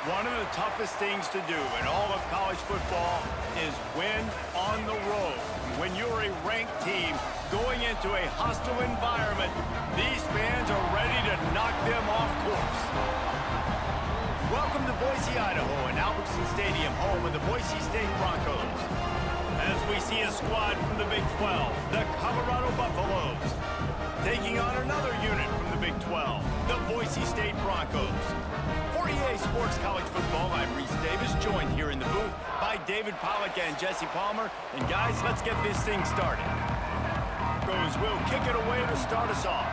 One of the toughest things to do in all of college football is win on the road. When you're a ranked team going into a hostile environment, these fans are ready to knock them off course. Welcome to Boise, Idaho, and Albertson Stadium, home of the Boise State Broncos. As we see a squad from the Big 12, the Colorado Buffaloes, taking on another unit from the Big 12, the Boise State Broncos. For EA Sports College Football, I'm Reese Davis, joined here in the booth by David Pollack and Jesse Palmer. And guys, let's get this thing started. Broncos will kick it away to start us off.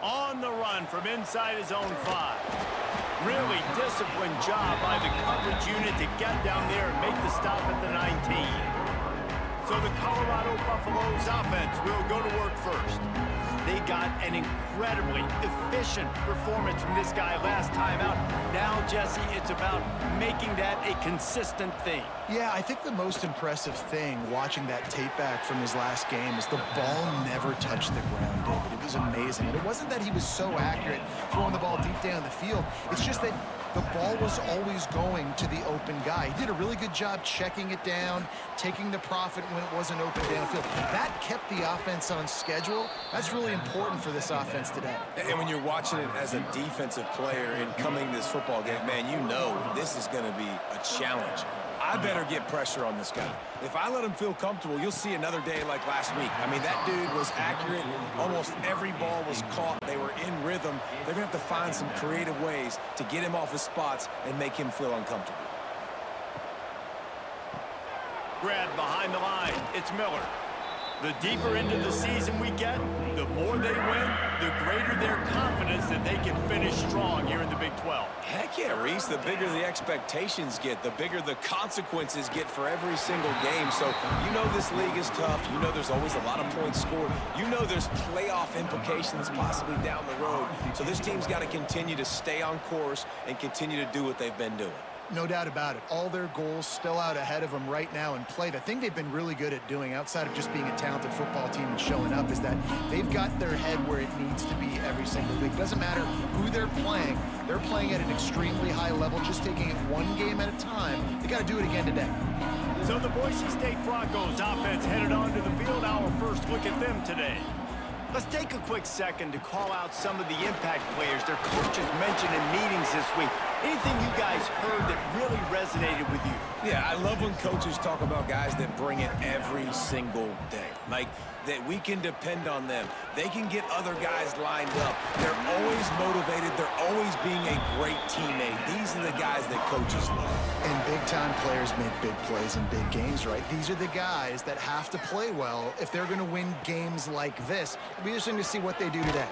On the run from inside his own 5. Really disciplined job by the coverage unit to get down there and make the stop at the 19. So the Colorado Buffaloes offense will go to work first. They got an incredibly efficient performance from this guy last time out. Now, Jesse, it's about making that a consistent thing. Yeah, I think the most impressive thing watching that tape back from his last game is the ball never touched the ground, David. It was amazing. And it wasn't that he was so accurate throwing the ball deep down the field. It's just that the ball was always going to the open guy. He did a really good job checking it down, taking the profit when it wasn't open downfield. That kept the offense on schedule. That's really important for this offense today. And when you're watching it as a defensive player and coming to this football game, man, you know this is going to be a challenge. I better get pressure on this guy. If I let him feel comfortable, you'll see another day like last week. I mean, that dude was accurate. Almost every ball was caught. They were in rhythm. They're going to have to find some creative ways to get him off his spots and make him feel uncomfortable. Grab behind the line. It's Miller. The deeper into the season we get, the more they win, the greater their confidence that they can finish strong here in the Big 12. Heck yeah, Reese. The bigger the expectations get, the bigger the consequences get for every single game. So you know this league is tough. You know there's always a lot of points scored. You know there's playoff implications possibly down the road. So this team's got to continue to stay on course and continue to do what they've been doing. No doubt about it. All their goals still out ahead of them right now in play. The thing they've been really good at doing, outside of just being a talented football team and showing up, is that they've got their head where it needs to be every single week. Doesn't matter who they're playing at an extremely high level, just taking it one game at a time. They got to do it again today. So the Boise State Broncos offense headed onto the field. Our first look at them today. Let's take a quick second to call out some of the impact players their coaches mentioned in meetings this week. Anything you guys heard that really resonated with you? Yeah, I love when coaches talk about guys that bring it every single day. Like, that we can depend on them. They can get other guys lined up. They're always motivated. They're always being a great teammate. These are the guys that coaches love. And big-time players make big plays in big games, right? These are the guys that have to play well if they're going to win games like this. It'll be interesting to see what they do today.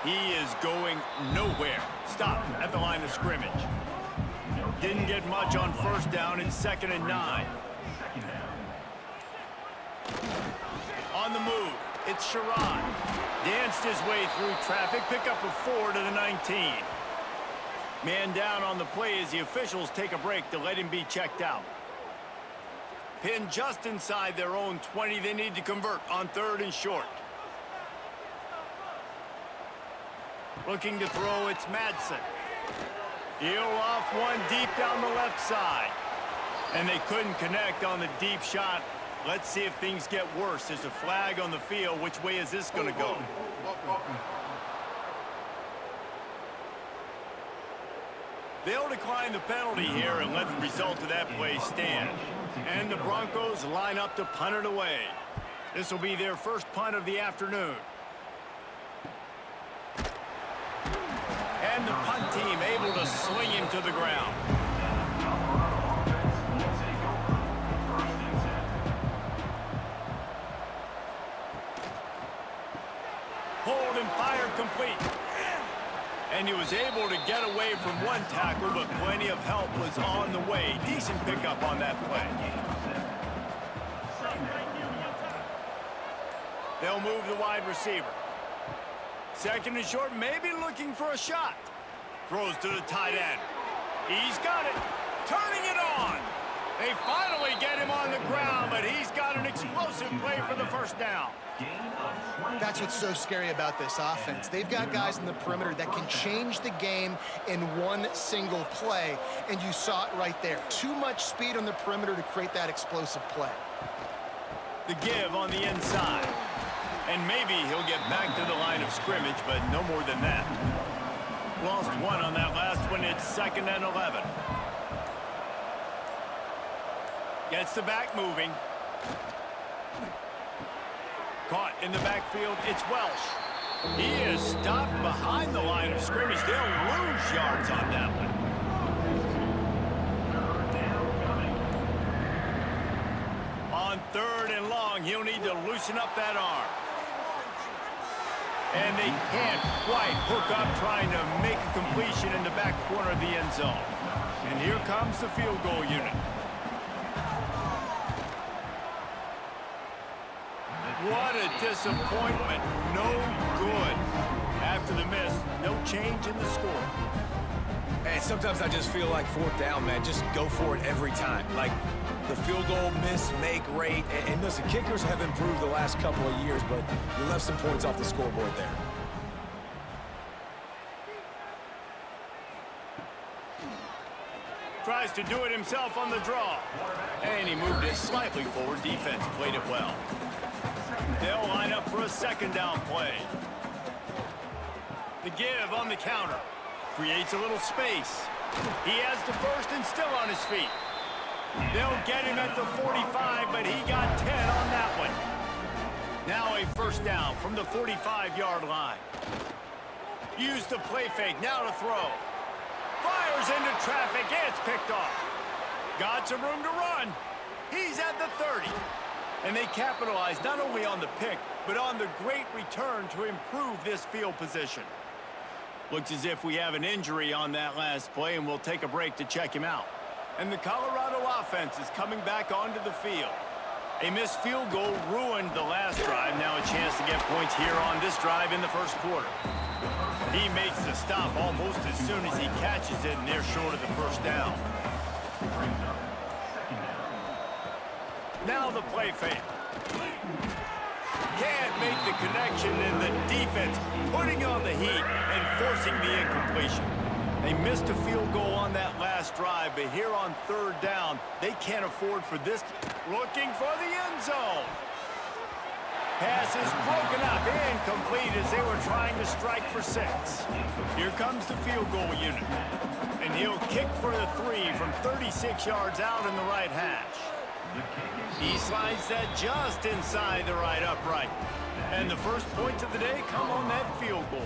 He is going nowhere. Stop at the line of scrimmage. Didn't get much on first down. It's 2nd and 9. On the move, it's Sherrod. Danced his way through traffic, pick up a 4 to the 19. Man down on the play as the officials take a break to let him be checked out. Pinned just inside their own 20. They need to convert on 3rd and short. Looking to throw, it's Madsen. He'll off one deep down the left side. And they couldn't connect on the deep shot. Let's see if things get worse. There's a flag on the field. Which way is this going to go? They'll decline the penalty here and let the result of that play stand. And the Broncos line up to punt it away. This will be their first punt of the afternoon. And the punt team able to swing him to the ground. Hold and fire complete. And he was able to get away from one tackle, but plenty of help was on the way. Decent pickup on that play. They'll move the wide receiver. 2nd and short, maybe looking for a shot. Throws to the tight end. He's got it. Turning it on. They finally get him on the ground, but he's got an explosive play for the first down. That's what's so scary about this offense. They've got guys in the perimeter that can change the game in one single play, and you saw it right there. Too much speed on the perimeter to create that explosive play. The give on the inside. And maybe he'll get back to the line of scrimmage, but no more than that. Lost one on that last one. It's 2nd and 11. Gets the back moving. Caught in the backfield. It's Welsh. He is stopped behind the line of scrimmage. They'll lose yards on that one. On 3rd and long, he'll need to loosen up that arm. And they can't quite hook up trying to make a completion in the back corner of the end zone. And here comes the field goal unit. What a disappointment. No good. After the miss, no change in the score. And sometimes I just feel like 4th down, man. Just go for it every time. Like the field goal miss, make rate. And listen, kickers have improved the last couple of years, but you left some points off the scoreboard there. Tries to do it himself on the draw. And he moved it slightly forward. Defense played it well. They'll line up for a 2nd down play. The give on the counter. Creates a little space. He has the first and still on his feet. They'll get him at the 45, but he got 10 on that one. Now a 1st down from the 45-yard line. Use the play fake, now to throw. Fires into traffic, it's picked off. Got some room to run. He's at the 30. And they capitalize not only on the pick, but on the great return to improve this field position. Looks as if we have an injury on that last play, and we'll take a break to check him out. And the Colorado offense is coming back onto the field. A missed field goal ruined the last drive. Now a chance to get points here on this drive in the 1st quarter. He makes the stop almost as soon as he catches it, and they're short of the 1st down. Now the play fake. Can't make the connection, and the defense putting on the heat and forcing the incompletion. They missed a field goal on that last drive, but here on 3rd down, they can't afford for this. Looking for the end zone. Pass is broken up, incomplete as they were trying to strike for 6. Here comes the field goal unit. And he'll kick for the 3 from 36 yards out in the right hash. He slides that just inside the right upright. And the first points of the day come on that field goal.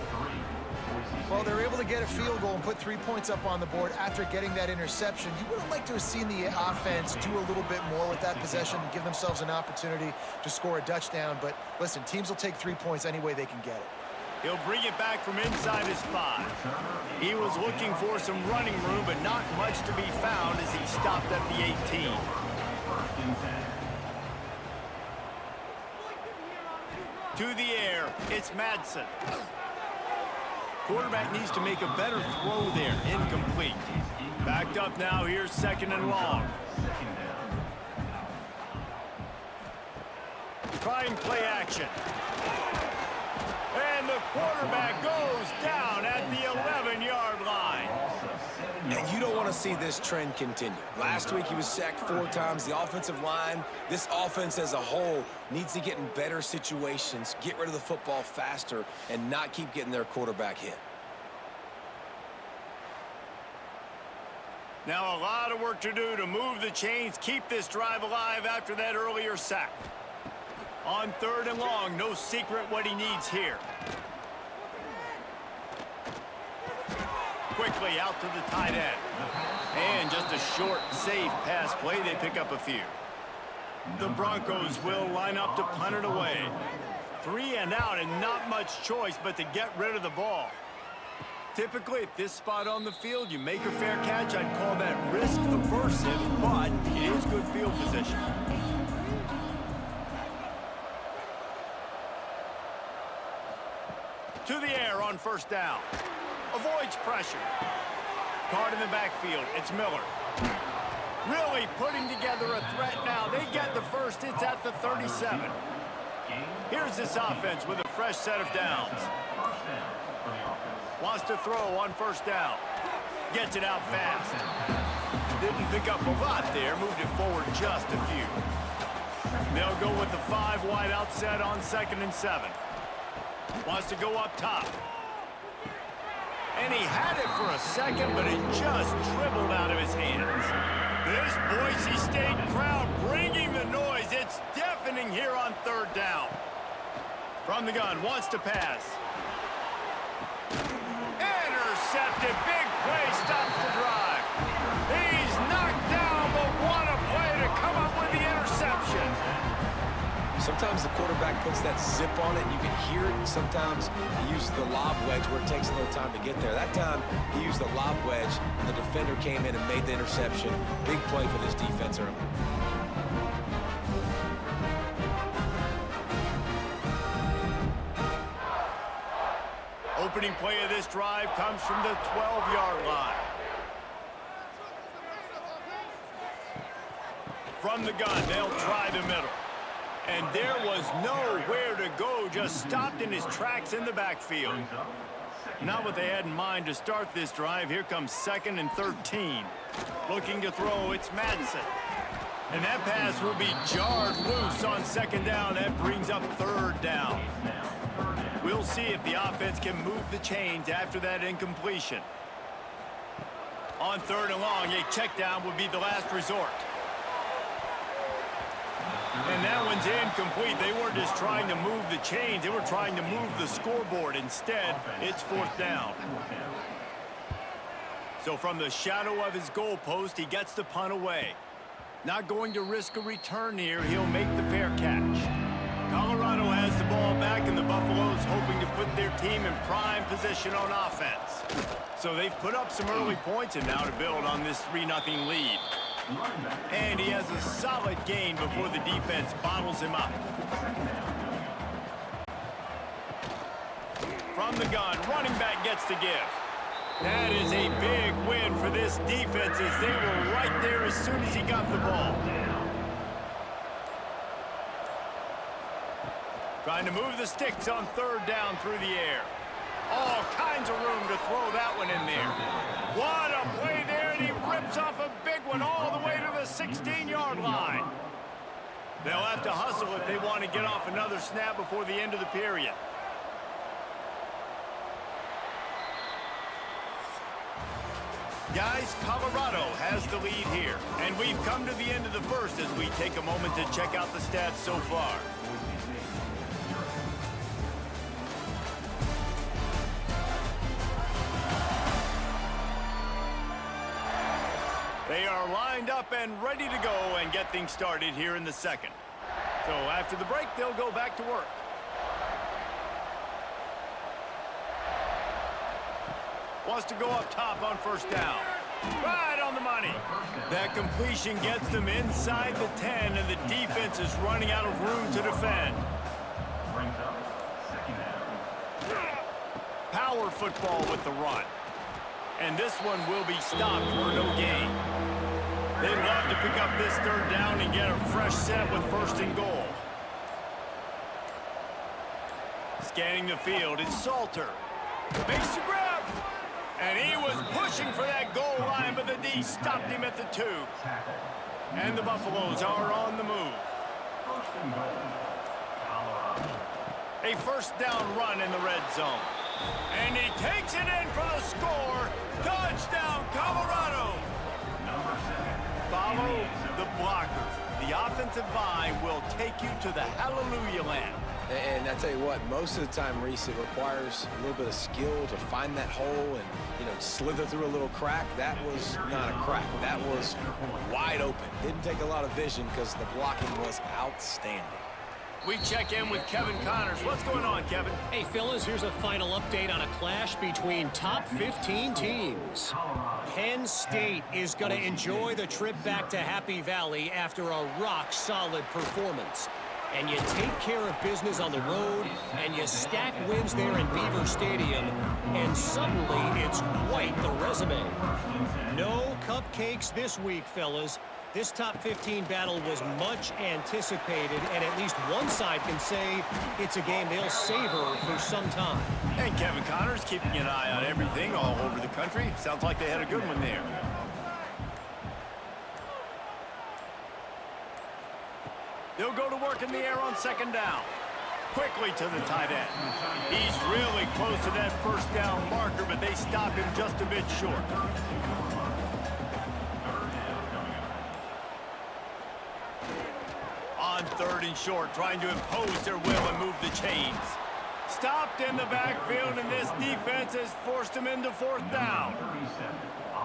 Well, they're able to get a field goal and put 3 points up on the board after getting that interception. You would have liked to have seen the offense do a little bit more with that possession and give themselves an opportunity to score a touchdown. But listen, teams will take 3 points any way they can get it. He'll bring it back from inside his 5. He was looking for some running room, but not much to be found as he stopped at the 18. To the air, it's Madsen. Quarterback needs to make a better throw there. Incomplete. Backed up now. Here's 2nd and long. Try and play action. And the quarterback goes down at the 11-yard line. And you don't want to see this trend continue. Last week he was sacked 4 times. The offensive line, this offense as a whole, needs to get in better situations, get rid of the football faster, and not keep getting their quarterback hit. Now a lot of work to do to move the chains, keep this drive alive after that earlier sack. On 3rd and long, no secret what he needs here. Quickly out to the tight end. And just a short, safe pass play. They pick up a few. The Broncos will line up to punt it away. 3 and out, and not much choice but to get rid of the ball. Typically, at this spot on the field, you make a fair catch. I'd call that risk aversive, but it is good field position. To the air on 1st down. Avoids pressure. Caught in the backfield. It's Miller. Really putting together a threat now. They get the first. It's at the 37. Here's this offense with a fresh set of downs. Wants to throw on first down. Gets it out fast. Didn't pick up a lot there. Moved it forward just a few. They'll go with the 5 wide out set on 2nd and 7. Wants to go up top. And he had it for a second, but it just dribbled out of his hands. This Boise State crowd bringing the noise. It's deafening here on 3rd down. From the gun, wants to pass. Intercepted. Big play, stops the drive. He's knocked down, but what a play to come up with the interception. Sometimes the quarterback puts that zip on it, and you can hear it. Sometimes he uses the lob wedge where it takes a little time to get there. That time, he used the lob wedge, and the defender came in and made the interception. Big play for this defense early. Opening play of this drive comes from the 12-yard line. From the gun, they'll try the middle. And there was nowhere to go, just stopped in his tracks in the backfield. Not what they had in mind to start this drive. Here comes 2nd and 13. Looking to throw, it's Madsen. And that pass will be jarred loose on 2nd down. That brings up 3rd down. We'll see if the offense can move the chains after that incompletion. On 3rd and long, a check down would be the last resort. And that one's incomplete. They weren't just trying to move the chains. They were trying to move the scoreboard. Instead, it's 4th down. So from the shadow of his goalpost, he gets the punt away. Not going to risk a return here. He'll make the fair catch. Colorado has the ball back, and the Buffaloes hoping to put their team in prime position on offense. So they've put up some early points, and now to build on this 3-0 lead. And he has a solid gain before the defense bottles him up. From the gun, running back gets the give. That is a big win for this defense as they were right there as soon as he got the ball. Trying to move the sticks on 3rd down through the air. All kinds of room to throw that one in there. What a play there, and he rips off a big one all the way to the 16-yard line. They'll have to hustle if they want to get off another snap before the end of the period. Guys, Colorado has the lead here, and we've come to the end of the first as we take a moment to check out the stats so far. They are lined up and ready to go and get things started here in the second. So after the break, they'll go back to work. Wants to go up top on 1st down. Right on the money. That completion gets them inside the 10, and the defense is running out of room to defend. Power football with the run. And this one will be stopped for no gain. They'd love to pick up this 3rd down and get a fresh set with 1st and goal. Scanning the field is Salter. Makes the grab. And he was pushing for that goal line, but the D stopped him at the 2. And the Buffaloes are on the move. A 1st down run in the red zone. And he takes it in for the score. Touchdown, Colorado. Follow the blockers. The offensive line will take you to the hallelujah land. And I tell you what, most of the time, Reese, it requires a little bit of skill to find that hole and, slither through a little crack. That was not a crack. That was wide open. Didn't take a lot of vision because the blocking was outstanding. We check in with Kevin Connors. What's going on, Kevin? Hey, fellas, here's a final update on a clash between top 15 teams. Penn State is going to enjoy the trip back to Happy Valley after a rock-solid performance. And you take care of business on the road, and you stack wins there in Beaver Stadium, and suddenly it's quite the resume. No cupcakes this week, fellas. This top 15 battle was much anticipated, and at least one side can say it's a game they'll savor for some time. And Kevin Connor's keeping an eye on everything all over the country. Sounds like they had a good one there. They'll go to work in the air on second down. Quickly to the tight end. He's really close to that first down marker, but they stop him just a bit short. On third and short, trying to impose their will and move the chains. Stopped in the backfield, and this defense has forced them into fourth down.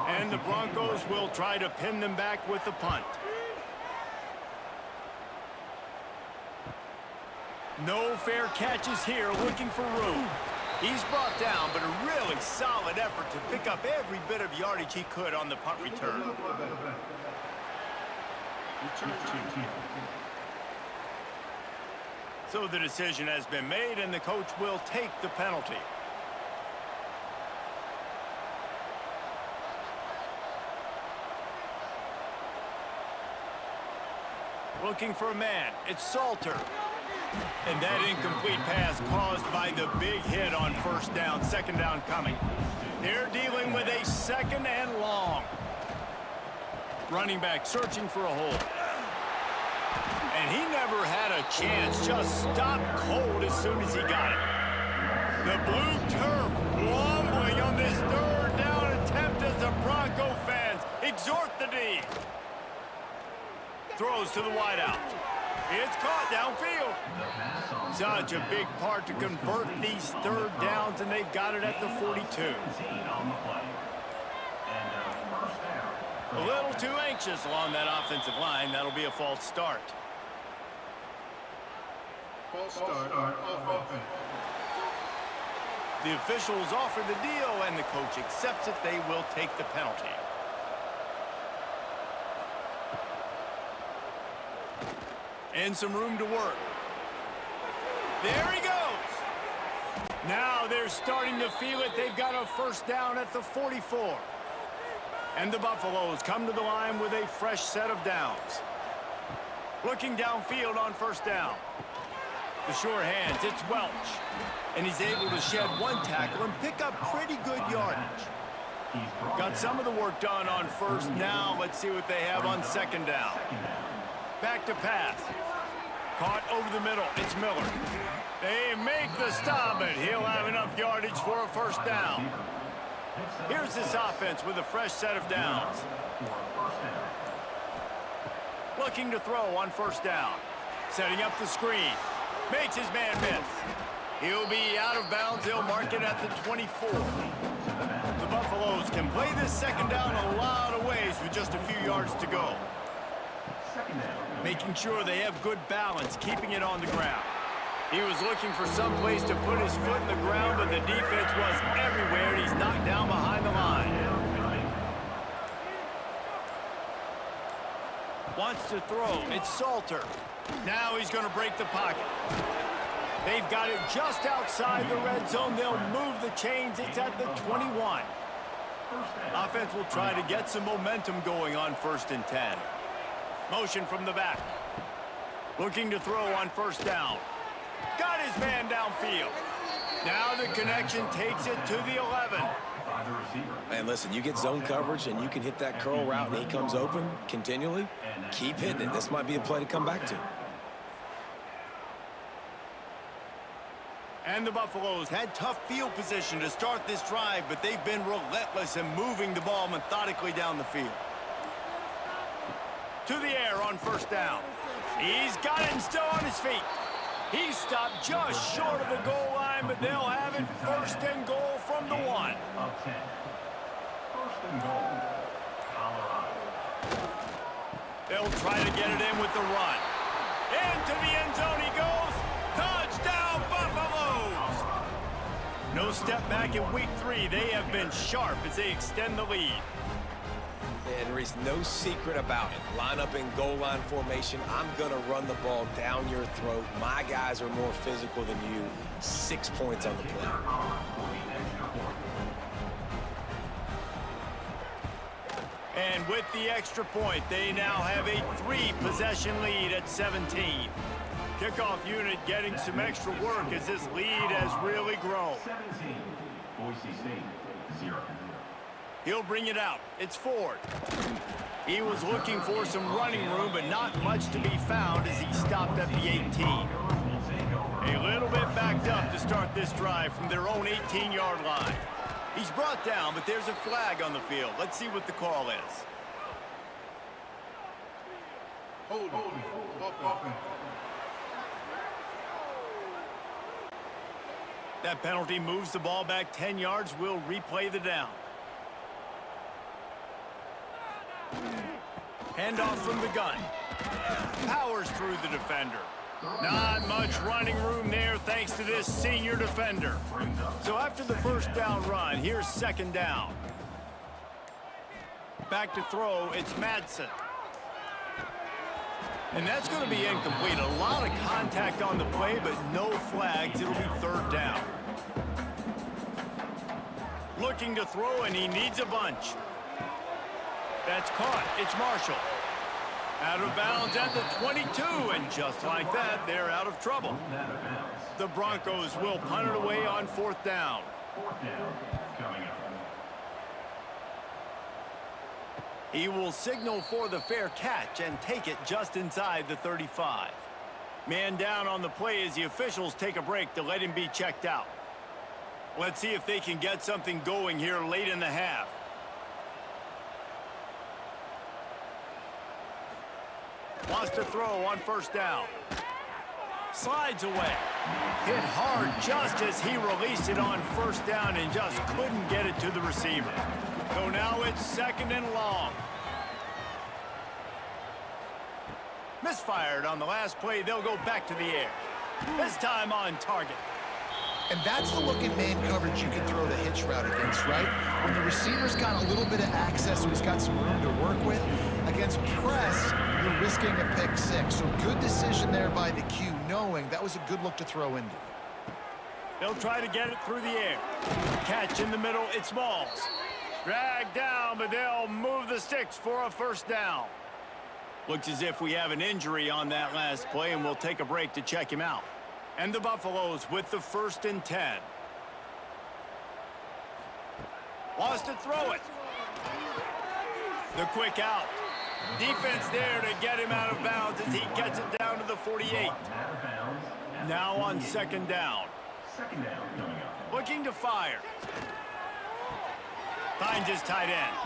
And the Broncos will try to pin them back with the punt. No fair catches here, looking for room. He's brought down, but a really solid effort to pick up every bit of yardage he could on the punt return. So the decision has been made, and the coach will take the penalty. Looking for a man. It's Salter. And that incomplete pass caused by the big hit on first down, second down coming. They're dealing with a second and long. Running back searching for a hole. And he never had a chance, just stopped cold as soon as he got it. The blue turf wobbling on this third down attempt as the Bronco fans exhort the D. Throws to the wideout. It's caught downfield. Such a big part to convert these third downs, and they've got it at the 42. A little too anxious along that offensive line. That'll be a false start. False start on offense. The officials offer the deal, and the coach accepts it. They will take the penalty. And some room to work. There he goes. Now they're starting to feel it. They've got a first down at the 44. And the Buffaloes come to the line with a fresh set of downs. Looking downfield on first down. The sure hands, it's Welch. And he's able to shed one tackle and pick up pretty good yardage. Got some of the work done on first. Now let's see what they have on second down. Back to pass. Caught over the middle. It's Miller. They make the stop, but he'll have enough yardage for a first down. Here's this offense with a fresh set of downs. Looking to throw on first down. Setting up the screen. Makes his man miss. He'll be out of bounds. He'll mark it at the 24. The Buffaloes can play this second down a lot of ways with just a few yards to go. Making sure they have good balance, keeping it on the ground. He was looking for some place to put his foot in the ground, but the defense was everywhere, and he's knocked down behind the line. Wants to throw. It's Salter. Now he's going to break the pocket. They've got it just outside the red zone. They'll move the chains. It's at the 21. Offense will try to get some momentum going on 1st and 10. Motion from the back. Looking to throw on first down. Got his man downfield. Now the connection takes it to the 11. Man, listen, you get zone coverage and you can hit that curl route and he comes open continually. Keep hitting it. This might be a play to come back to. And the Buffaloes had tough field position to start this drive, but they've been relentless in moving the ball methodically down the field. To the air on first down. He's got it and still on his feet. He stopped just short of the goal line, but they'll have it 1st and goal from the 1. They'll try to get it in with the run. Into the end zone he goes. Touchdown, Buffaloes! No step back in week 3. They have been sharp as they extend the lead. And Reese, no secret about it. Line up in goal line formation. I'm going to run the ball down your throat. My guys are more physical than you. 6 points on the play. And with the extra point, they now have a 3-possession lead at 17. Kickoff unit getting some extra work as this lead has really grown. 17, Boise State, 0. He'll bring it out. It's Ford. He was looking for some running room, but not much to be found as he stopped at the 18. A little bit backed up to start this drive from their own 18-yard line. He's brought down, but there's a flag on the field. Let's see what the call is. Hold. Offense. That penalty moves the ball back 10 yards. We'll replay the down. Handoff from the gun. Powers through the defender. Not much running room there thanks to this senior defender. So after the first down run, here's second down. Back to throw, it's Madsen. And that's going to be incomplete. A lot of contact on the play, but no flags. It'll be third down. Looking to throw, and he needs a bunch. That's caught. It's Marshall. Out of bounds at the 22, and just like that, they're out of trouble. The Broncos will punt it away on fourth down. Fourth down coming up. He will signal for the fair catch and take it just inside the 35. Man down on the play as the officials take a break to let him be checked out. Let's see if they can get something going here late in the half. Wants to throw on first down. Slides away. Hit hard just as he released it on first down and just couldn't get it to the receiver. So now it's second and long. Misfired on the last play. They'll go back to the air. This time on target. And that's the look at man coverage you can throw the hitch route against, right? When the receiver's got a little bit of access, so he's got some room to work with. Against press, you're risking a pick six. So good decision there by the Q, knowing that was a good look to throw into. They'll try to get it through the air. Catch in the middle, it's Smalls. Dragged down, but they'll move the sticks for a first down. Looks as if we have an injury on that last play, and we'll take a break to check him out. And the Buffaloes with the 1st and 10. Wants to throw it. The quick out. Defense there to get him out of bounds as he gets it down to the 48. Now on second down. Second down coming up. Looking to fire. Finds his tight end.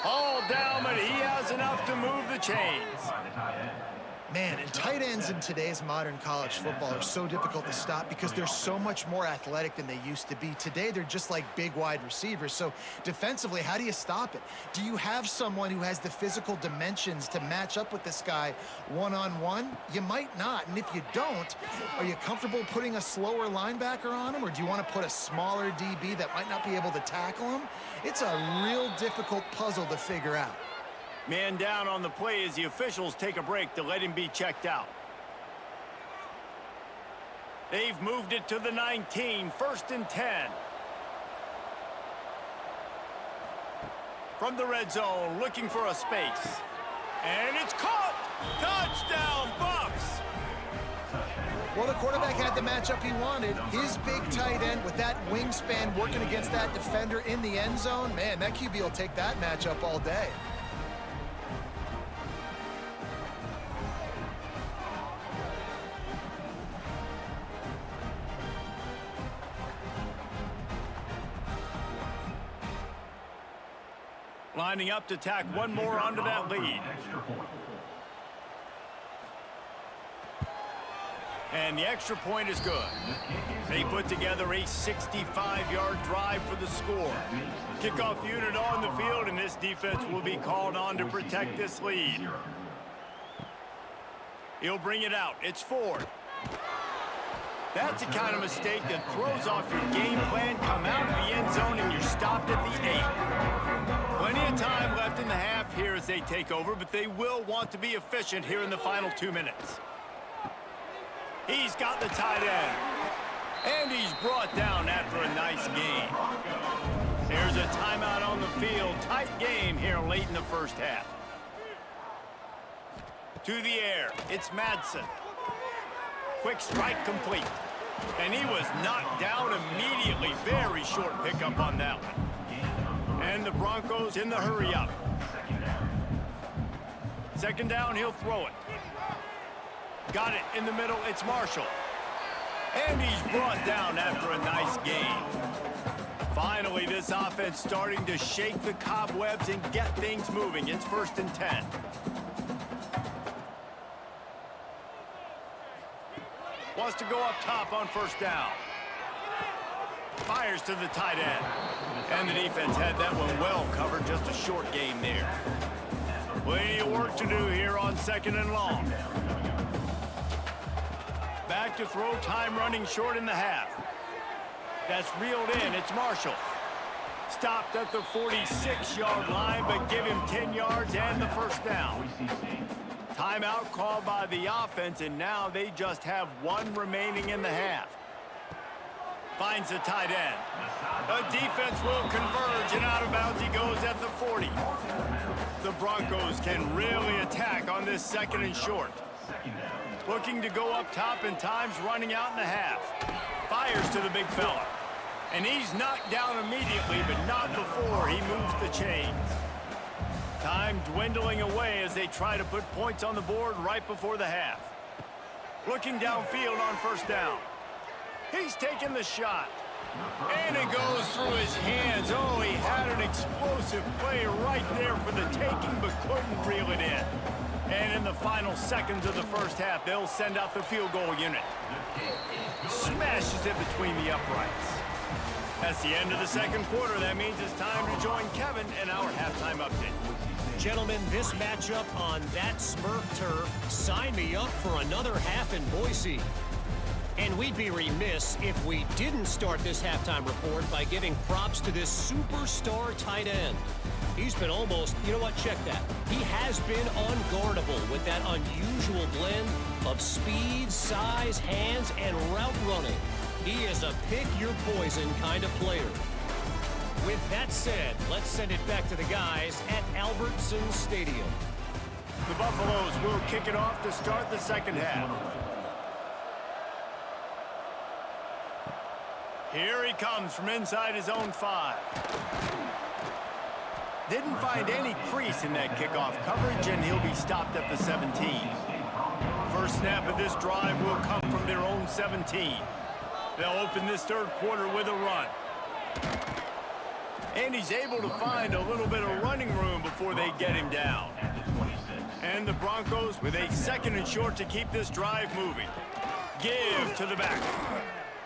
All down, but he has enough to move the chains. By the tight end. Man, and tight ends in today's modern college football are so difficult to stop because they're so much more athletic than they used to be. Today, they're just like big wide receivers. So defensively, how do you stop it? Do you have someone who has the physical dimensions to match up with this guy one-on-one? You might not. And if you don't, are you comfortable putting a slower linebacker on him? Or do you want to put a smaller DB that might not be able to tackle him? It's a real difficult puzzle to figure out. Man down on the play as the officials take a break to let him be checked out. They've moved it to the 19, 1st and 10. From the red zone, looking for a space. And it's caught! Touchdown, Buffs! Well, the quarterback had the matchup he wanted. His big tight end with that wingspan working against that defender in the end zone. Man, that QB will take that matchup all day. Lining up to tack one more onto that lead. And the extra point is good. They put together a 65-yard drive for the score. Kickoff unit on the field, and this defense will be called on to protect this lead. He'll bring it out. It's Ford. That's the kind of mistake that throws off your game plan. Come out of the end zone, and you're stopped at the 8. Plenty of time left in the half here. as they take over, but they will want to be efficient here in the final 2 minutes. He's got the tight end. And he's brought down after a nice gain. There's a timeout on the field. Tight game here late in the first half. To the air, it's Madsen. Quick strike complete. And he was knocked down immediately. Very short pickup on that one. And the Broncos in the hurry up. Second down, he'll throw it. Got it in the middle, it's Marshall. And he's brought down after a nice gain. Finally, this offense starting to shake the cobwebs and get things moving. It's 1st and 10. Wants to go up top on 1st down. Fires to the tight end. And the defense had that one well covered. Just a short gain there. Plenty of work to do here on 2nd and long. Back to throw, time running short in the half. That's reeled in, it's Marshall. Stopped at the 46-yard line, but give him 10 yards and the 1st down. Timeout called by the offense, and now they just have one remaining in the half. Finds the tight end. The defense will converge, and out of bounds he goes at the 40. The Broncos can really attack on this 2nd and short. Looking to go up top, and time's running out in the half. Fires to the big fella. And he's knocked down immediately, but not before he moves the chains. Time dwindling away as they try to put points on the board right before the half. Looking downfield on 1st down. He's taking the shot. And it goes through his hands. Oh, he had an explosive play right there for the taking, but couldn't reel it in. And in the final seconds of the first half, they'll send out the field goal unit. Smashes it between the uprights. That's the end of the 2nd quarter. That means it's time to join Kevin in our halftime update. Gentlemen, this matchup on that Smurf turf, sign me up for another half in Boise. And we'd be remiss if we didn't start this halftime report by giving props to this superstar tight end. He's been almost, you know what, check that. He has been unguardable with that unusual blend of speed, size, hands, and route running. He is a pick-your-poison kind of player. With that said, let's send it back to the guys at Albertson Stadium. The Buffaloes will kick it off to start the 2nd half. Here he comes from inside his own 5. Didn't find any crease in that kickoff coverage, and he'll be stopped at the 17. First snap of this drive will come from their own 17. They'll open this 3rd quarter with a run. And he's able to find a little bit of running room before they get him down. And the Broncos with a 2nd and short to keep this drive moving. Give to the back.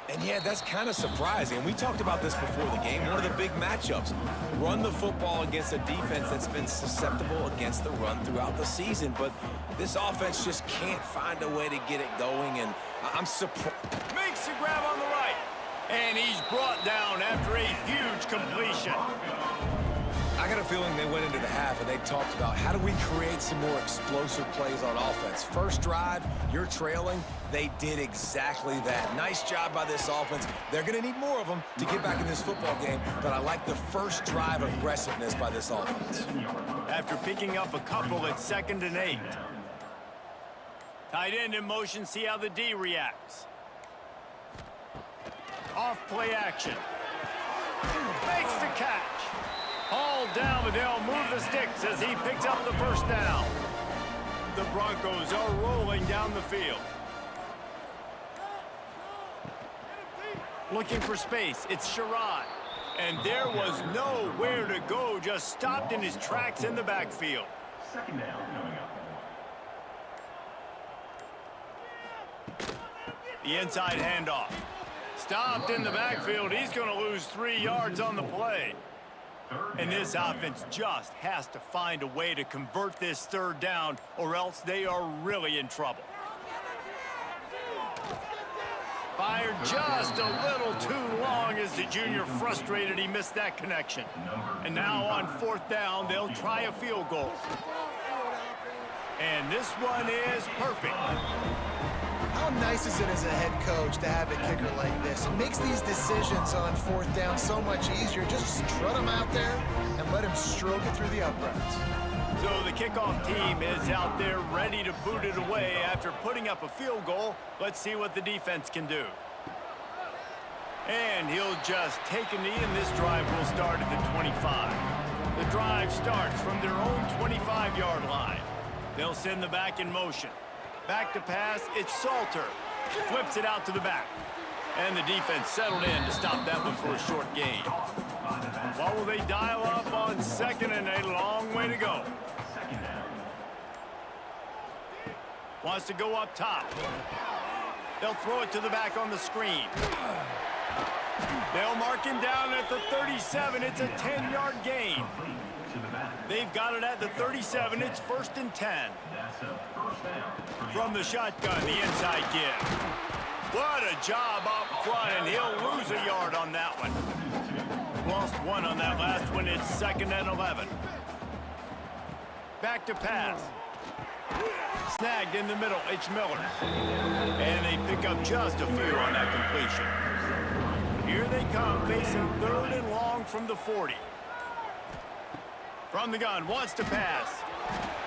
And yeah, that's kind of surprising. We talked about this before the game. One of the big matchups. Run the football against a defense that's been susceptible against the run throughout the season. But this offense just can't find a way to get it going. And I'm surprised. Makes the grab on the right. And he's brought down after a huge completion. I got a feeling they went into the half and they talked about how do we create some more explosive plays on offense. First drive, you're trailing. They did exactly that. Nice job by this offense. They're going to need more of them to get back in this football game, but I like the first drive aggressiveness by this offense. After picking up a couple at 2nd and 8. Tight end in motion, see how the D reacts. Off play action. Makes the catch. Hauled down, but they'll move the sticks as he picks up the 1st down. The Broncos are rolling down the field. Looking for space, it's Sherrod. And there was nowhere to go, just stopped in his tracks in the backfield. 2nd down coming up. The inside handoff. Stopped in the backfield. He's going to lose 3 yards on the play. And this offense just has to find a way to convert this 3rd down, or else they are really in trouble. Fired just a little too long as the junior frustrated he missed that connection. And now on 4th down, they'll try a field goal. And this one is perfect. How nice is it as a head coach to have a kicker like this? It makes these decisions on 4th down so much easier. Just strut him out there and let him stroke it through the uprights. So the kickoff team is out there ready to boot it away after putting up a field goal. Let's see what the defense can do. And he'll just take a knee, and this drive will start at the 25. The drive starts from their own 25-yard line. They'll send the back in motion. Back to pass, it's Salter. Flips it out to the back. And the defense settled in to stop that one for a short gain. What will they dial up on 2nd and a long way to go? Wants to go up top. They'll throw it to the back on the screen. They'll mark him down at the 37. It's a 10-yard gain. They've got it at the 37. It's 1st and 10. From the shotgun, the inside give. What a job up front, and he'll lose a yard on that one. Lost 1 on that last one. It's 2nd and 11. Back to pass. Snagged in the middle, it's Miller. And they pick up just a few on that completion. Here they come, facing 3rd and long from the 40. From the gun, wants to pass.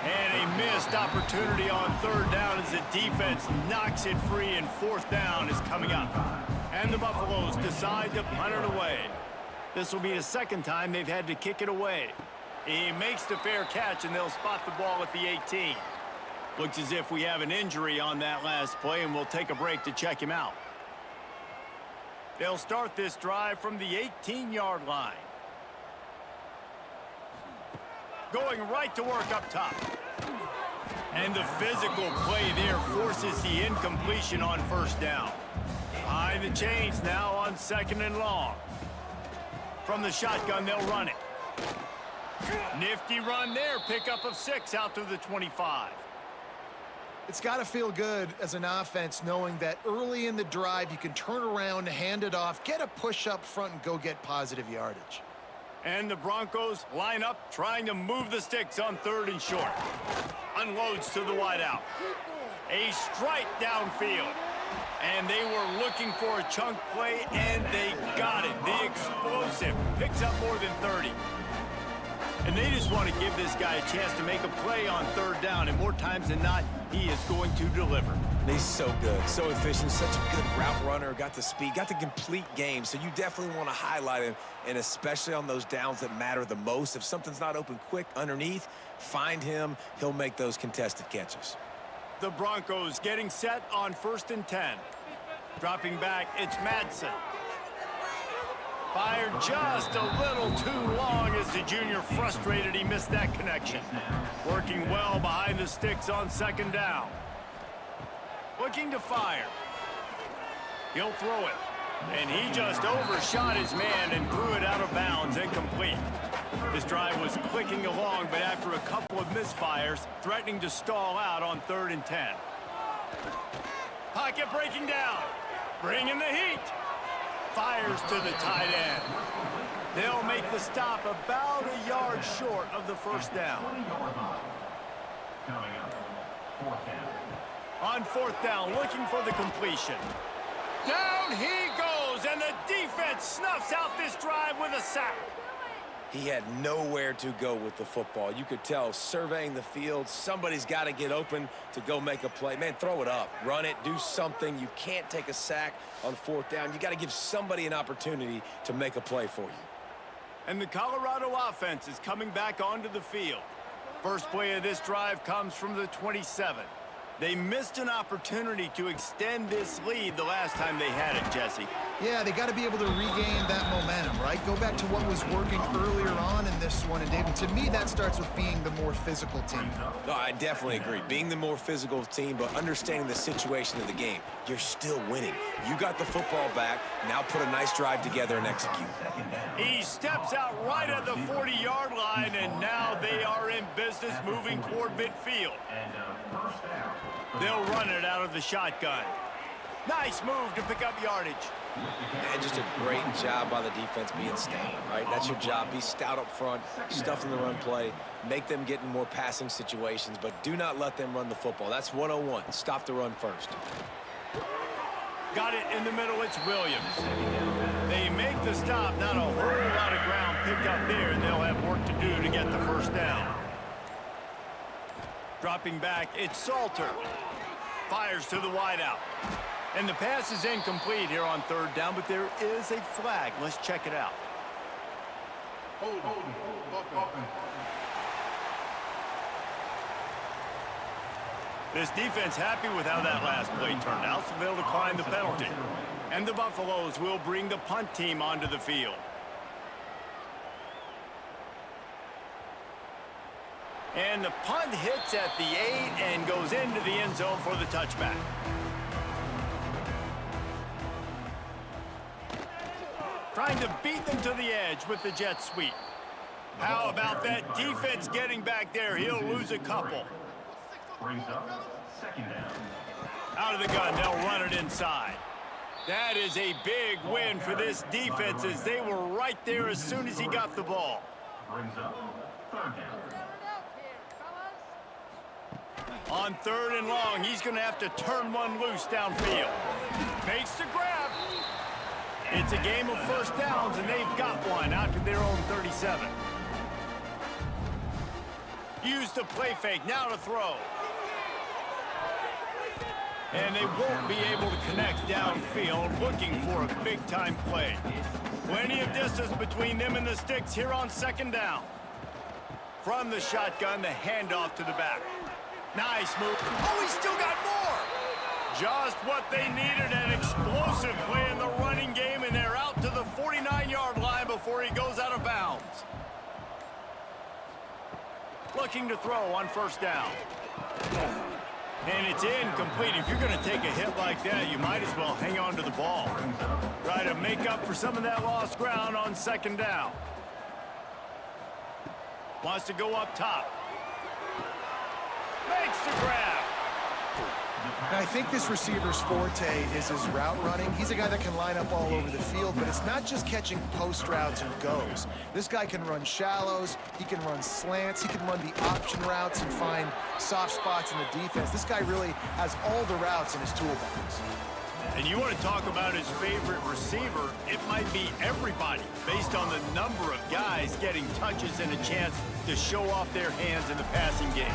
And a missed opportunity on 3rd down as the defense knocks it free, and 4th down is coming up. And the Buffaloes decide to punt it away. This will be the 2nd time they've had to kick it away. He makes the fair catch, and they'll spot the ball at the 18. Looks as if we have an injury on that last play, and we'll take a break to check him out. They'll start this drive from the 18-yard line. Going right to work up top. And the physical play there forces the incompletion on 1st down. Behind the chains now on 2nd and long. From the shotgun, they'll run it. Nifty run there, pickup of 6 out to the 25. It's got to feel good as an offense knowing that early in the drive you can turn around, hand it off, get a push up front, and go get positive yardage. And the Broncos line up, trying to move the sticks on 3rd and short. Unloads to the wideout. A strike downfield. And they were looking for a chunk play, and they got it. The explosive picks up more than 30. And they just want to give this guy a chance to make a play on 3rd down, and more times than not, he is going to deliver. He's so good, so efficient, such a good route runner, got the speed, got the complete game, so you definitely want to highlight him, and especially on those downs that matter the most. If something's not open quick underneath, find him, he'll make those contested catches. The Broncos getting set on 1st and 10. Dropping back, it's Madsen. Fired just a little too long as the junior frustrated he missed that connection. Working well behind the sticks on 2nd down. Looking to fire. He'll throw it. And he just overshot his man and threw it out of bounds, incomplete. This drive was clicking along, but after a couple of misfires, threatening to stall out on 3rd and 10. Pocket breaking down. Bringing the heat. Fires to the tight end. They'll make the stop about a yard short of the 1st down. On 4th down, looking for the completion. Down he goes, and the defense snuffs out this drive with a sack. He had nowhere to go with the football. You could tell, surveying the field, somebody's got to get open to go make a play. Man, throw it up, run it, do something. You can't take a sack on 4th down. You got to give somebody an opportunity to make a play for you. And the Colorado offense is coming back onto the field. First play of this drive comes from the 27. They missed an opportunity to extend this lead the last time they had it, Jesse. Yeah, they got to be able to regain that momentum, right? Go back to what was working earlier on in this one. And, David, to me, that starts with being the more physical team. No, I definitely agree. Being the more physical team, but understanding the situation of the game. You're still winning. You got the football back. Now put a nice drive together and execute. He steps out right at the 40-yard line, and now they are in business moving toward midfield. They'll run it out of the shotgun. Nice move to pick up yardage. And just a great job by the defense being stout, right? That's your job. Be stout up front, stuff in the run play, make them get in more passing situations, but do not let them run the football. That's 101. Stop the run first. Got it in the middle. It's Williams. They make the stop. Not a whole lot of ground picked up there, and they'll have work to do to get the first down. Dropping back, it's Salter. Fires to the wideout. And the pass is incomplete here on third down, but there is a flag. Let's check it out. Hold, offense. This defense happy with how that last play turned out, so they'll decline the penalty. And the Buffaloes will bring the punt team onto the field. And the punt hits at the 8 and goes into the end zone for the touchback. Trying to beat them to the edge with the jet sweep. How about that defense getting back there? He'll lose a couple. Brings up second down. Out of the gun, they'll run it inside. That is a big win for this defense as they were right there as soon as he got the ball. Brings up third down. On third and long, he's going to have to turn one loose downfield. Makes the grab. It's a game of first downs, and they've got one out to their own 37. Use the play fake, now to throw. And they won't be able to connect downfield, looking for a big-time play. Plenty of distance between them and the sticks here on second down. From the shotgun, the handoff to the back. Nice move. Oh, he's still got more! Just what they needed, an explosive play in the running game, and they're out to the 49-yard line before he goes out of bounds. Looking to throw on first down. And it's incomplete. If you're going to take a hit like that, you might as well hang on to the ball. Try to make up for some of that lost ground on second down. Wants to go up top. Makes the grab. And I think this receiver's forte is his route running. He's a guy that can line up all over the field, but it's not just catching post routes and goes. This guy can run shallows, he can run slants, he can run the option routes and find soft spots in the defense. This guy really has all the routes in his toolbox. And you want to talk about his favorite receiver, it might be everybody, based on the number of guys getting touches and a chance to show off their hands in the passing game.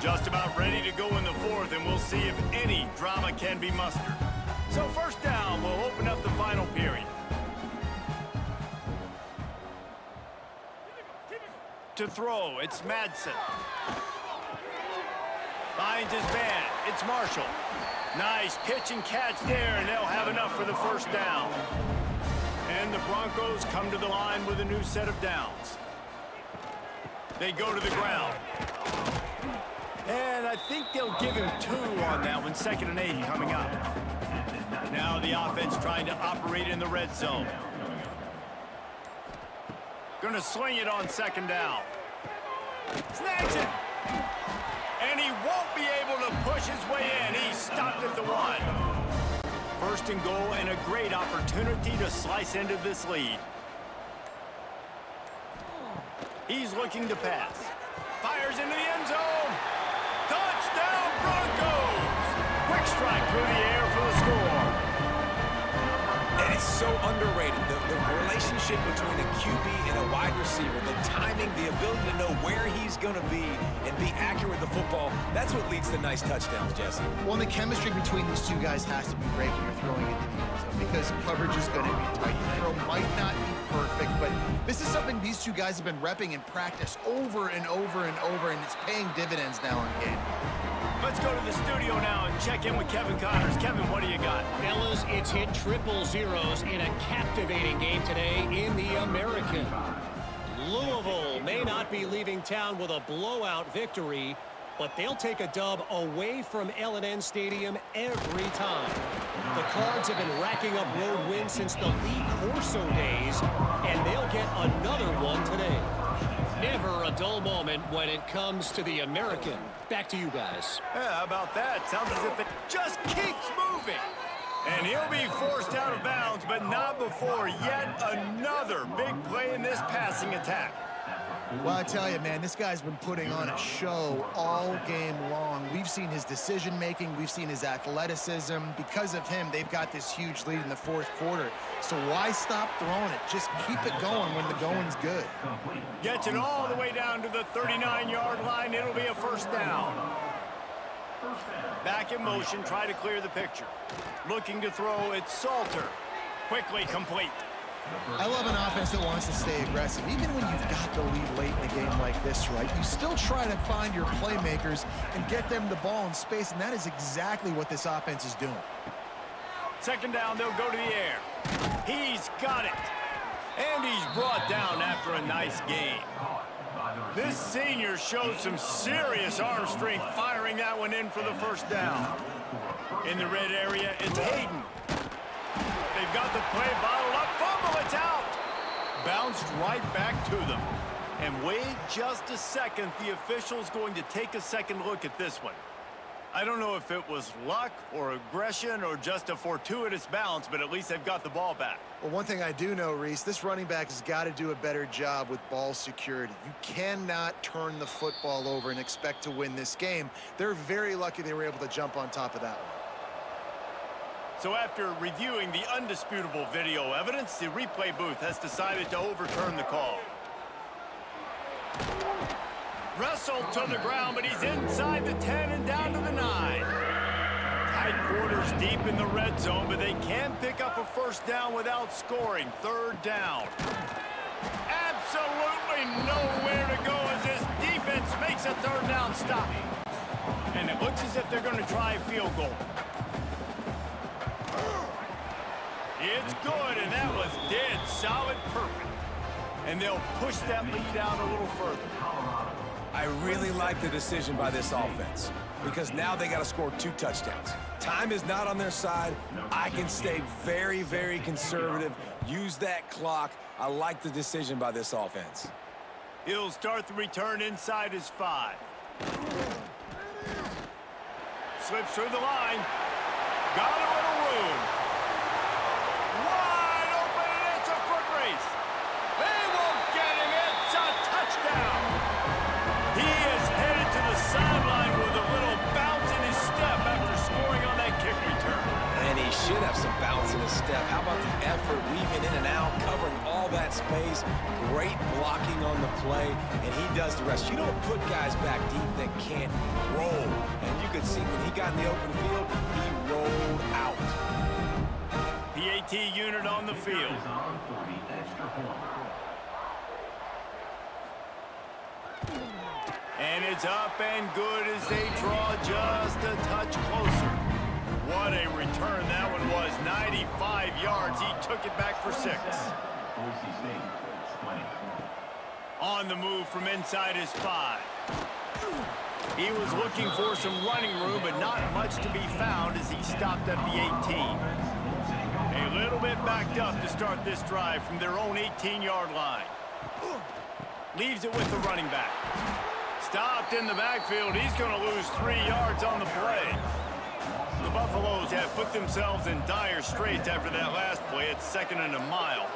Just about ready to go in the fourth, and we'll see if any drama can be mustered. So first down, we'll open up the final period. To throw, it's Madsen. Finds his man, it's Marshall. Nice pitch and catch there, and they'll have enough for the first down. And the Broncos come to the line with a new set of downs. They go to the ground. And I think they'll give him 2 on that one, 2nd and 8 coming up. Now the offense trying to operate in the red zone. Gonna swing it on second down. Snags it! And he won't be able to push his way in. He stopped at the 1. First and goal, and a great opportunity to slice into this lead. He's looking to pass. Fires into the end zone. Touchdown, Broncos! Quick strike through the air for the score. And it's so underrated. The relationship between a QB and a wide receiver, the timing, the ability to know where he's going to be and be accurate with the football, that's what leads to nice touchdowns, Jesse. Well, the chemistry between these two guys has to be great when you're throwing into the end zone because coverage is going to be tight. The throw might not be perfect, but this is something these two guys have been repping in practice over and over and over, and it's paying dividends now in game. Let's go to the studio now and check in with Kevin Connors. Kevin, what do you got? Fellas, it's hit triple zeros in a captivating game today in the American. Louisville may not be leaving town with a blowout victory, but they'll take a dub away from L&N Stadium every time. The Cards have been racking up road wins since the Lee Corso days, and they'll get another one today. Never a dull moment when it comes to the American. Back to you guys. Yeah, how about that? Sounds as if it just keeps moving. And he'll be forced out of bounds, but not before yet another big play in this passing attack. Well, I tell you, man, this guy's been putting on a show all game long. We've seen his decision-making. We've seen his athleticism. Because of him, they've got this huge lead in the fourth quarter. So why stop throwing it? Just keep it going when the going's good. Gets it all the way down to the 39-yard line. It'll be a first down. Back in motion, try to clear the picture. Looking to throw, it's Salter. Quickly complete. I love an offense that wants to stay aggressive. Even when you've got the lead late in a game like this, right, you still try to find your playmakers and get them the ball in space, and that is exactly what this offense is doing. Second down, they'll go to the air. He's got it. And he's brought down after a nice gain. This senior showed some serious arm strength firing that one in for the first down. In the red area, it's Hayden. They've got the play bottled up. Fumble, it's out. Bounced right back to them. And wait just a second. The official's going to take a second look at this one. I don't know if it was luck or aggression or just a fortuitous bounce, but at least they've got the ball back. Well, one thing I do know, Reese, this running back has got to do a better job with ball security. You cannot turn the football over and expect to win this game. They're very lucky they were able to jump on top of that one. So after reviewing the undisputable video evidence, the replay booth has decided to overturn the call. Wrestled to the ground, but he's inside the 10 and down to the 9. Tight quarters deep in the red zone, but they can pick up a first down without scoring. Third down. Absolutely nowhere to go as this defense makes a third down stop. And it looks as if they're going to try a field goal. It's good, and that was dead solid perfect. And they'll push that lead out a little further. I really like the decision by this offense because now they got to score 2 touchdowns. Time is not on their side. I can stay very, very conservative. Use that clock. I like the decision by this offense. He'll start the return inside his 5. Slips through the line. Got a little room. Wide open, and it's a foot race. They won't get him. It's a touchdown. He is headed to the sideline with a little bounce in his step after scoring on that kick return. And he should have some bounce in his step. How about the effort, weaving in and out, covering all that space. Great blocking on the play, and he does the rest. You don't put guys back deep that can't roll. And you could see when he got in the open field, he rolled out. PAT unit on the field. And it's up and good as they draw just a touch closer. What a return that one was. 95 yards. He took it back for 6. On the move from inside his 5. He was looking for some running room, but not much to be found as he stopped at the 18. A little bit backed up to start this drive from their own 18-yard line. Leaves it with the running back. Stopped in the backfield. He's going to lose 3 yards on the play. The Buffaloes have put themselves in dire straits after that last play. It's 2nd and a mile.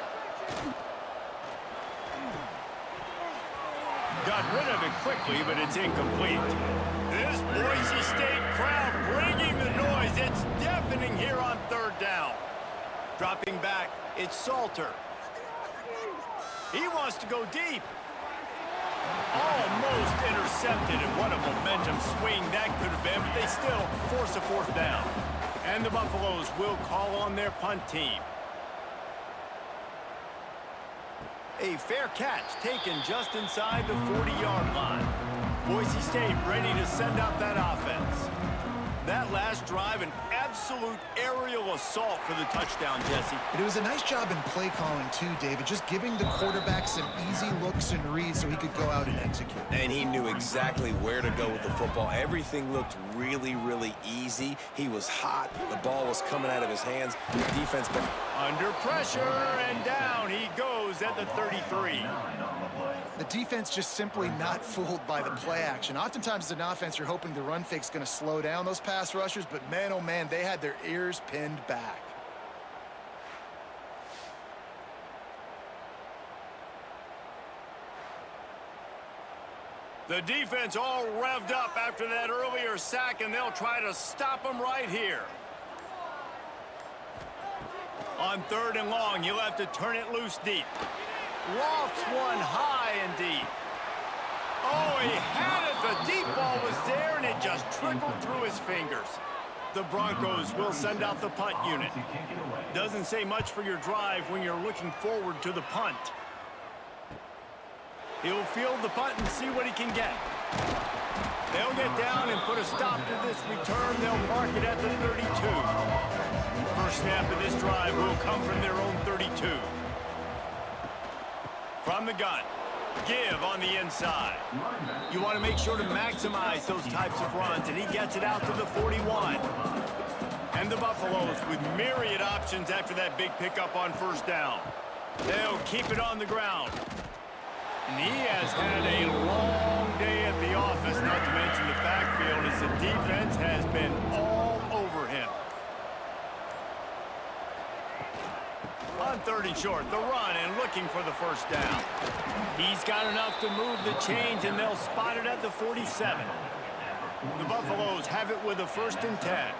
Got rid of it quickly, but it's incomplete. This Boise State crowd bringing the noise. It's deafening here on 3rd down. Dropping back, it's Salter. He wants to go deep. Almost intercepted, and what a momentum swing that could have been, but they still force a 4th down. And the Buffaloes will call on their punt team. A fair catch taken just inside the 40-yard line. Boise State ready to send out that offense. That last drive, an absolute aerial assault for the touchdown, Jesse. But it was a nice job in play calling too, David, just giving the quarterback some easy looks and reads so he could go out and execute. And he knew exactly where to go with the football. Everything looked really, really easy. He was hot. The ball was coming out of his hands. The defense been under pressure, and down he goes at the 33. The defense just simply not fooled by the play action. Oftentimes as an offense, you're hoping the run fake's going to slow down those pass rushers, but man, oh man, they had their ears pinned back. The defense all revved up after that earlier sack, and they'll try to stop them right here. On 3rd and long, you'll have to turn it loose deep. Lofts one high and deep. Oh, he had it. The deep ball was there, and it just trickled through his fingers. The Broncos will send out the punt unit. Doesn't say much for your drive when you're looking forward to the punt. He'll field the punt and see what he can get. They'll get down and put a stop to this return. They'll mark it at the 32. First snap of this drive will come from their own 32. From the gun, give on the inside. You want to make sure to maximize those types of runs, and he gets it out to the 41. And the Buffaloes with myriad options after that big pickup on 1st down. They'll keep it on the ground. And he has had a long day at the office, not to mention the backfield, as the defense has been all over him. On 3rd and short, the run and looking for the 1st down. He's got enough to move the chains, and they'll spot it at the 47. The Buffaloes have it with a 1st and 10.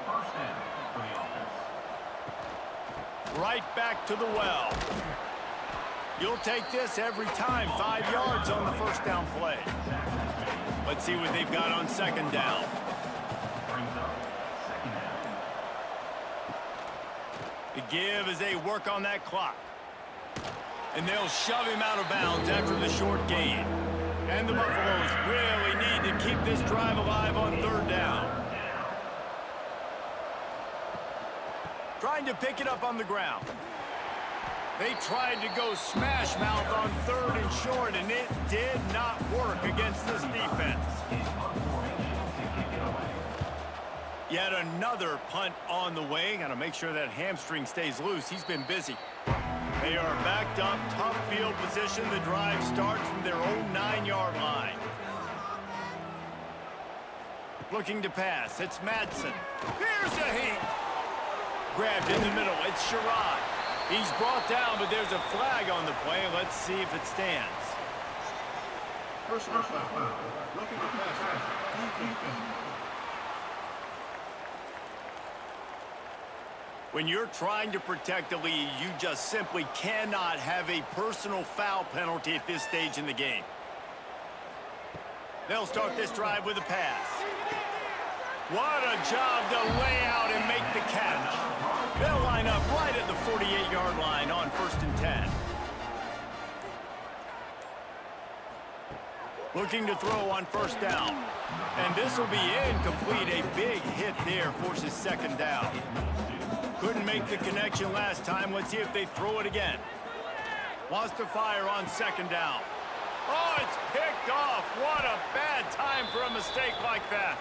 Right back to the well. You'll take this every time. 5 yards on the 1st down play. Let's see what they've got on 2nd down. The give as they work on that clock. And they'll shove him out of bounds after the short gain. And the Buffaloes really need to keep this drive alive on 3rd down. Trying to pick it up on the ground. They tried to go smash mouth on 3rd and short, and it did not work against this defense. Yet another punt on the way. Got to make sure that hamstring stays loose. He's been busy. They are backed up, tough field position. The drive starts from their own 9-yard line. Looking to pass. It's Madsen. Here's a heat. Grabbed in the middle. It's Sherrod. He's brought down, but there's a flag on the play. Let's see if it stands. First down. Looking to pass. When you're trying to protect the lead, you just simply cannot have a personal foul penalty at this stage in the game. They'll start this drive with a pass. What a job to lay out and make the catch. They'll line up right at the 48-yard line on 1st and 10. Looking to throw on 1st down. And this will be incomplete. A big hit there forces 2nd down. Couldn't make the connection last time. Let's see if they throw it again. Wants to fire on 2nd down. Oh, it's picked off. What a bad time for a mistake like that.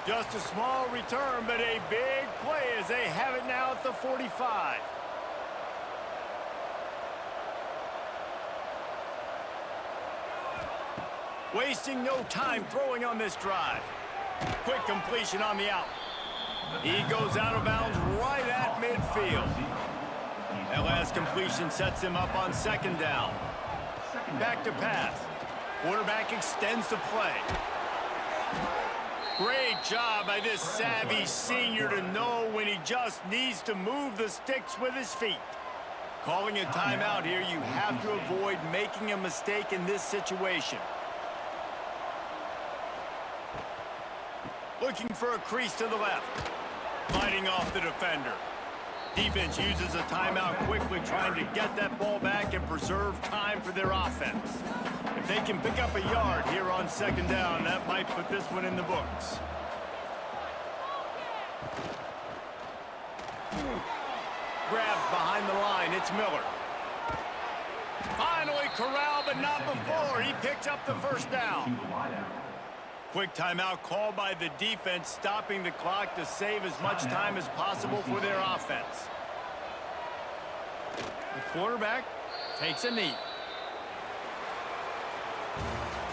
Just a small return, but a big play as they have it now at the 45. Wasting no time throwing on this drive. Quick completion on the out. He goes out of bounds right at midfield. That last completion sets him up on 2nd down. Back to pass. Quarterback extends the play. Great job by this savvy senior to know when he just needs to move the sticks with his feet. Calling a timeout here, you have to avoid making a mistake in this situation. Looking for a crease to the left. Fighting off the defender. Defense uses a timeout quickly, trying to get that ball back and preserve time for their offense. If they can pick up a yard here on 2nd down, that might put this one in the books. grabbed behind the line. It's Miller. Finally corralled, but not before. He picks up the first down. Quick timeout called by the defense, stopping the clock to save as much time as possible for their offense. The quarterback takes a knee.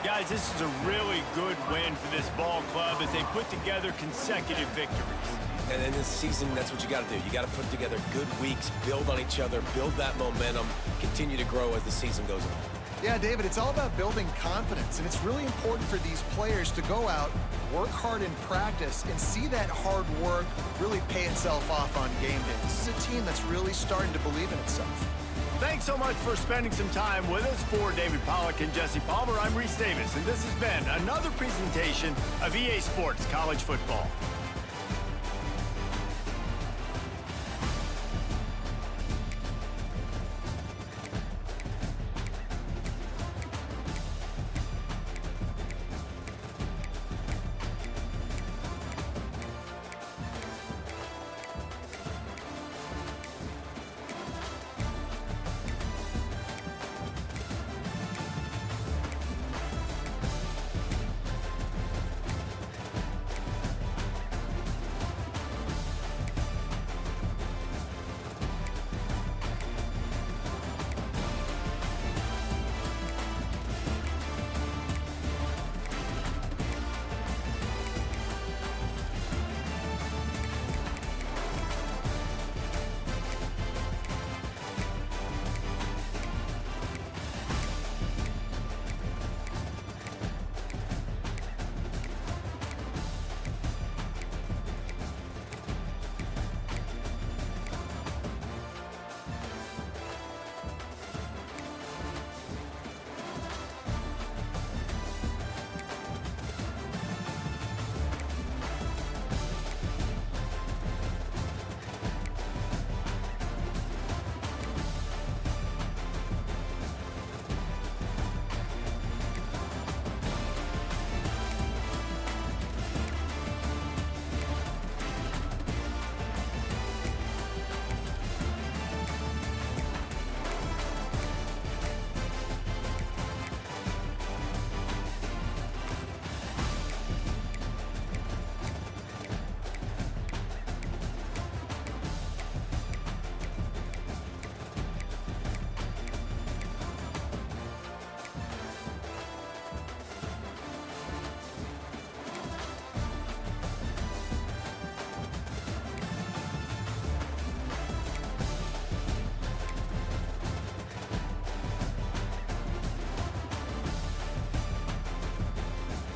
Guys, this is a really good win for this ball club as they put together consecutive victories. And in this season, that's what you got to do. You got to put together good weeks, build on each other, build that momentum, continue to grow as the season goes on. Yeah, David, it's all about building confidence, and it's really important for these players to go out, work hard in practice, and see that hard work really pay itself off on game day. This is a team that's really starting to believe in itself. Thanks so much for spending some time with us. For David Pollack and Jesse Palmer, I'm Reese Davis, and this has been another presentation of EA Sports College Football.